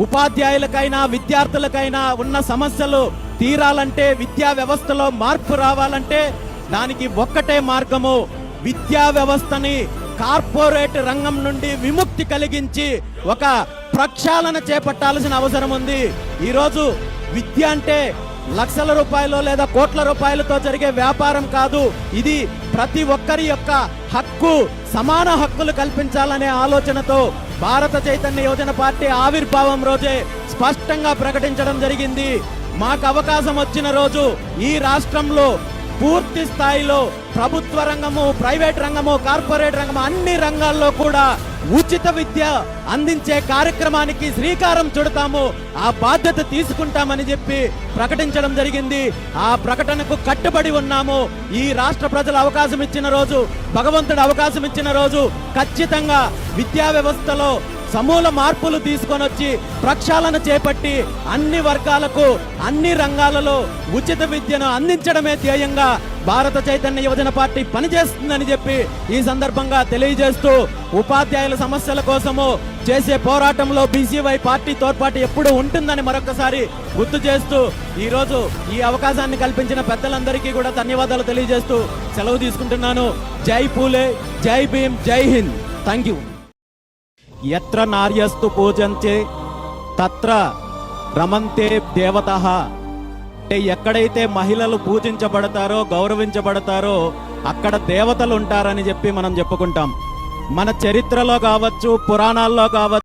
ఉపాధ్యాయులకైనా విద్యార్థులకైనా ఉన్న సమస్యలు తీరాలంటే, విద్యా వ్యవస్థలో మార్పు రావాలంటే దానికి ఒక్కటే మార్గము, విద్యా వ్యవస్థని కార్పొరేట్ రంగం నుండి విముక్తి కలిగించి ఒక ప్రక్షాళన చేపట్టాల్సిన అవసరం ఉంది. ఈరోజు విద్య అంటే లక్షల రూపాయలు లేదా కోట్ల రూపాయలతో జరిగే వ్యాపారం కాదు. ఇది ప్రతి ఒక్కరి యొక్క హక్కు, సమాన హక్కులు కల్పించాలనే ఆలోచనతో భారత చైతన్య యువజన పార్టీ ఆవిర్భావం రోజే స్పష్టంగా ప్రకటించడం జరిగింది. మాకు అవకాశం వచ్చిన రోజు ఈ రాష్ట్రంలో పూర్తి స్థాయిలో ప్రభుత్వ రంగము, ప్రైవేట్ రంగము, కార్పొరేట్ రంగము అన్ని రంగాల్లో కూడా ఉచిత విద్య అందించే కార్యక్రమానికి శ్రీకారం చుడతాము, ఆ బాధ్యత తీసుకుంటామని చెప్పి ప్రకటించడం జరిగింది. ఆ ప్రకటనకు కట్టుబడి ఉన్నాము. ఈ రాష్ట్ర ప్రజలు అవకాశం ఇచ్చిన రోజు, భగవంతుడు అవకాశం ఇచ్చిన రోజు ఖచ్చితంగా విద్యా వ్యవస్థలో సమూల మార్పులు తీసుకొని వచ్చి ప్రక్షాళన చేపట్టి అన్ని వర్గాలకు అన్ని రంగాలలో ఉచిత విద్యను అందించడమే ధ్యేయంగా భారత చైతన్య యువజన పార్టీ పనిచేస్తుందని చెప్పి ఈ సందర్భంగా తెలియజేస్తూ, ఉపాధ్యాయుల సమస్యల కోసము చేసే పోరాటంలో బీసీవై పార్టీ తోడ్పాటు ఎప్పుడూ ఉంటుందని మరొకసారి గుర్తు చేస్తూ, ఈరోజు ఈ అవకాశాన్ని కల్పించిన పెద్దలందరికీ కూడా ధన్యవాదాలు తెలియజేస్తూ సెలవు తీసుకుంటున్నాను. జై పూలే, జై భీమ్, జై హింద్. Thank you. యత్ర నార్యస్తు పూజంచే తత్ర రమంతే దేవతః. అంటే ఎక్కడైతే మహిళలు పూజించబడతారో, గౌరవించబడతారో అక్కడ దేవతలు ఉంటారని చెప్పి మనం చెప్పుకుంటాం. మన చరిత్రలో కావచ్చు, పురాణాల్లో కావచ్చు,